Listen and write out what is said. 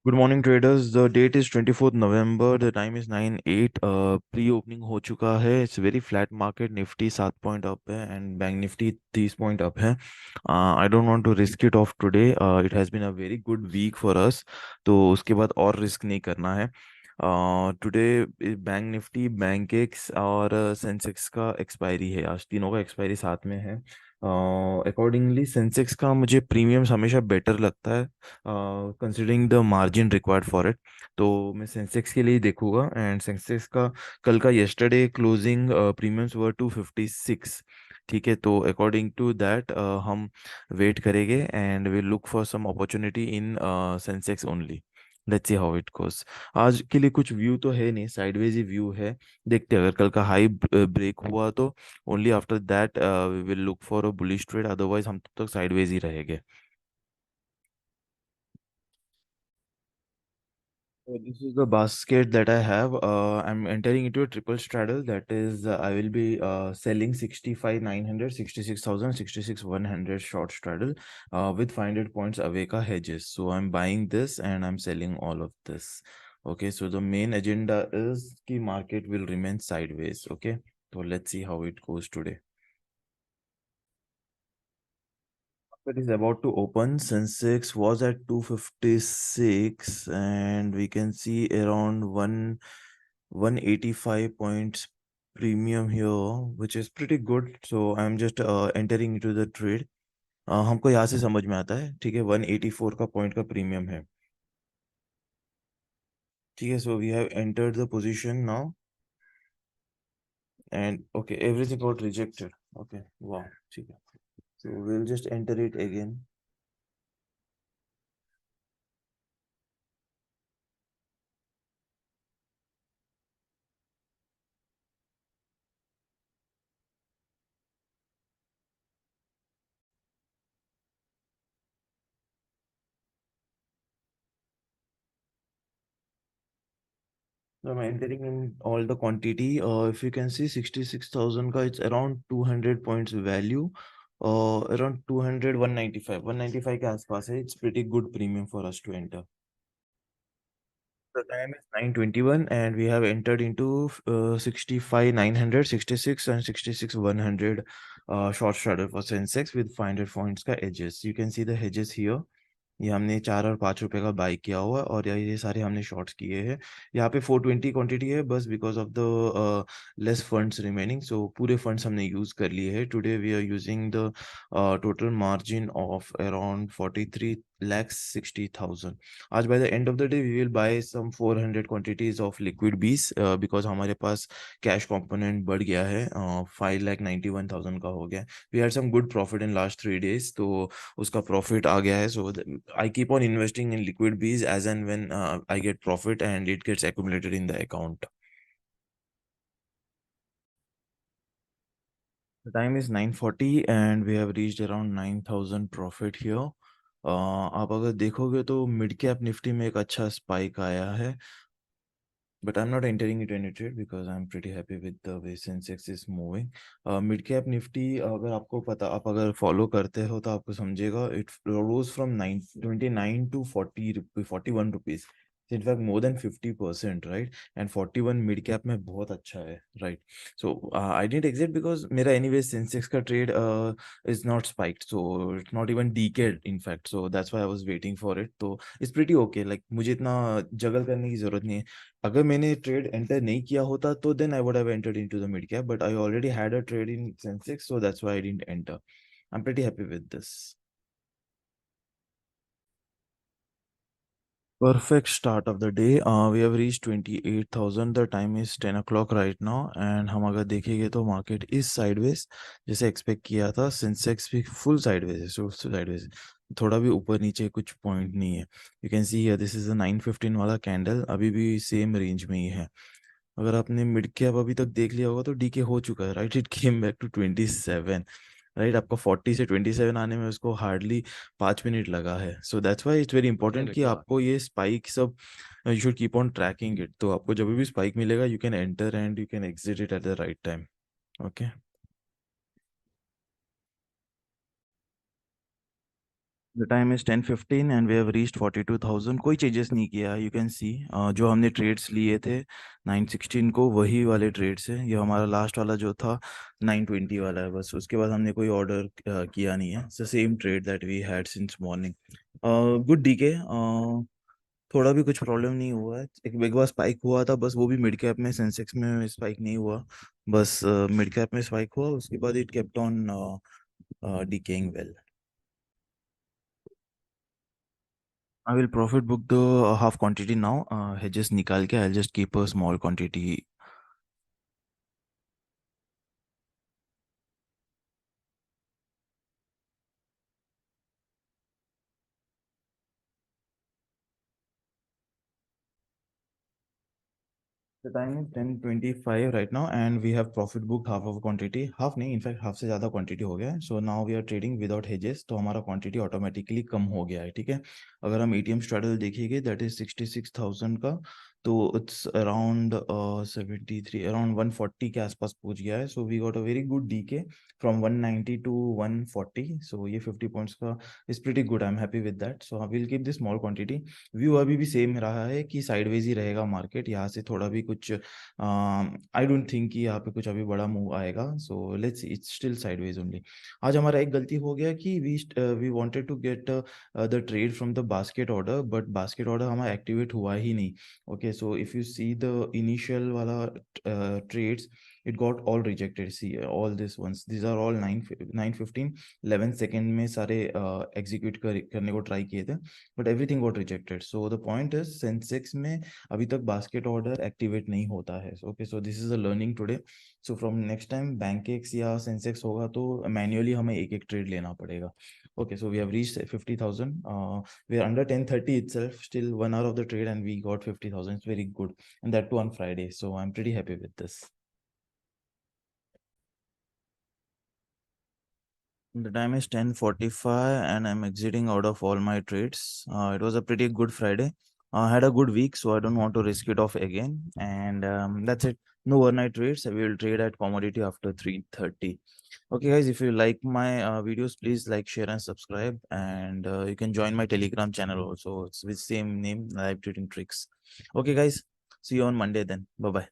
Good morning traders. The date is 24th November. The time is 9:08. Pre-opening हो चुका है. It's very flat market. Nifty 7 point up है and Bank Nifty 30 point up है. I don't want to risk it off today. It has been a very good week for us. तो उसके बाद और risk नहीं करना है. Today bank Nifty bank x और सेंसेक्स का एक्सपायरी है. आज तीनों का एक्सपायरी साथ में है. अकॉर्डिंगली सेंसेक्स का मुझे प्रीमियम्स हमेशा बेटर लगता है considering the margin required for it. तो मैं सेंसेक्स के लिए ही देखूंगा. एंड सेंसेक्स का कल का येस्टरडे क्लोजिंग प्रीमियम्स वर 256. ठीक है, तो अकॉर्डिंग टू दैट हम वेट करेंगे and will look for some opportunity in Sensex only. Let's see how it goes. आज के लिए कुछ व्यू तो है नहीं, साइडवेज ही व्यू है. देखते हैं, अगर कल का हाई ब्रेक हुआ तो only after that we will look for a bullish trade. Otherwise हम तब तक साइडवेज ही रहेंगे. So this is the basket that I have. I'm entering into a triple straddle. That is, I will be selling 65,900, 66,000, 66,100 short straddle with 500 points away ka hedges. So I'm buying this and I'm selling all of this. Okay, so the main agenda is the market will remain sideways. Okay, so let's see how it goes today. It is about to open. Sensex was at 256 and we can see around 185 points premium here, which is pretty good. So I'm just entering into the trade. हमको यहाँ से समझ में आता है. ठीक है, 184 का पॉइंट का प्रीमियम है. ठीक है, so we have entered the position now and okay, everything got rejected. Okay, wow. ठीक है, so we'll just enter it again. So I'm entering in all the quantity. If you can see 66,000 ka, it's around 200 points value. Around 200, 195. 195 के आसपास है. It's pretty good premium for us to enter. The time is 9:21 and we have entered into 65,900, 66 and 66,100 short straddle for Sensex with 500 points का edges. You can see the hedges here. ये हमने 4 और 5 रुपए का by किया हुआ है और ये सारे हमने शॉर्ट्स किए हैं. यहाँ पे 420 क्वांटिटी है बस because of the less funds remaining. So पूरे फंड्स हमने यूज कर लिए हैं. Today we are using the total margin of around 43,60,000. आज by the end of the day we will buy some 400 quantities of liquid BeES because हमारे पास cash component बढ़ गया है. 5,91,000 का हो गया. We had some good profit in last 3 days, तो उसका प्रॉफिट आ गया है. सो I keep on investing in liquid bees as and when I get profit and it gets accumulated in the account. The time is 9:40 and we have reached around 9,000 profit here. आप अगर देखोगे तो mid cap Nifty में एक अच्छा spike आया है. But I'm not entering into any trade because I'm pretty happy with the way Sensex is moving. Mid cap Nifty अगर आपको पता, आप अगर फॉलो करते हो तो आपको समझेगा. It rose from 29 to 41 rupees. In fact, more than 50%, right? And 41 mid cap में बहुत अच्छा है, right? So I didn't exit because मेरा anyway Sensex का trade is not spiked, so it's not even decayed in fact. So that's why I was waiting for it. तो it's pretty okay. Like मुझे इतना जगल करने की जरूरत नहीं है. अगर मैंने ट्रेड एंटर नहीं किया होता तो then I would have entered into the mid cap, but I already had a trade in Sensex, so that's why I didn't enter. I am pretty happy with this. Perfect start of the day. We have reached 28,000. The time is 10 o'clock right now. And हम अगर देखेंगे तो market इस sideways जैसे expect किया था. Sensex भी full sideways है, सो साइडवेज थोड़ा भी ऊपर नीचे कुछ पॉइंट नहीं है. You can see here this is अ 915 वाला कैंडल, अभी भी सेम रेंज में ही है. अगर आपने मिड कैप अभी तक देख लिया होगा तो डीके हो चुका है, right? It came back to 27. Right, आपका 40 से 27 आने में उसको हार्डली 5 मिनट लगा है. So that's why it's very important कि आपको ये स्पाइक सब you should keep on tracking it. तो आपको जब भी स्पाइक मिलेगा you can enter and you can exit it at the right time. Okay. The time is 10:15 and we have reached 42,000। कोई चेंजेस नहीं किया, यू कैन सी। जो हमने ट्रेड्स लिए थे 9:16 को, वही वाले ट्रेड्स है। ये हमारा लास्ट वाला जो था 9:20 वाला है, बस उसके बाद हमने कोई ऑर्डर किया नहीं है। It's the same trade that we had since morning. Good डीके। थोड़ा भी कुछ प्रॉब्लम नहीं हुआ है। एक बिग बार स्पाइक हुआ था बस, वो भी मिड कैप में, सेंसेक्स में स्पाइक नहीं हुआ। बस मिड कैप में स्पाइक हुआ, उसके बाद it kept on decaying well. I will profit book the half quantity now. Hedges निकाल के I'll just keep a small quantity. The time is 10:25 right now and we have profit booked half of quantity. Half नहीं, in fact half से ज़्यादा quantity हो गया है. So now we are trading without hedges. तो हमारा quantity automatically कम हो गया है, ठीक है। अगर हम ATM straddle देखेंगे, that is 66,000 का, तो it's around 73, around 140 के आसपास पहुंच गया है। So we got a very good DK from 190 to 140. So ये 50 points का is pretty good. I'm happy with that. So I will keep this small quantity. View अभी भी सेम रहा है कि साइडवेज ही रहेगा मार्केट, यहाँ से थोड़ा भी कुछ आई डोंट थिंक कि यहाँ पे कुछ अभी बड़ा मूव आएगा। So let's, it's still sideways only. आज हमारा एक गलती हो गया कि we wanted to get the trade from the basket order, but basket order हमारा एक्टिवेट हुआ ही नहीं। Okay, so if you see the initial वाला trades, it got all rejected. See all these ones, these are all 9:15 11 second में सारे execute करने को try किए थे, but everything got rejected. So the point is Sensex में अभी तक बास्केट ऑर्डर एक्टिवेट नहीं होता है। Okay, so this is a learning today. So from next time Bankex या सेंसेक्स होगा तो मैन्युअली हमें एक एक ट्रेड लेना पड़ेगा। Okay, so we have reached 50,000। We are under 10:30 itself, still 1 hour of the trade and we got 50,000. It's very good, and that too on Friday, so I'm pretty happy with this. The time is 10:45 and I'm exiting out of all my trades. It was a pretty good Friday. I had a good week, so I don't want to risk it off again. And that's it. No overnight trades. We will trade at commodity after 3:30. Okay, guys, if you like my videos, please like, share, and subscribe. And you can join my Telegram channel also. It's with same name, Live Trading Tricks. Okay, guys, see you on Monday then. Bye bye.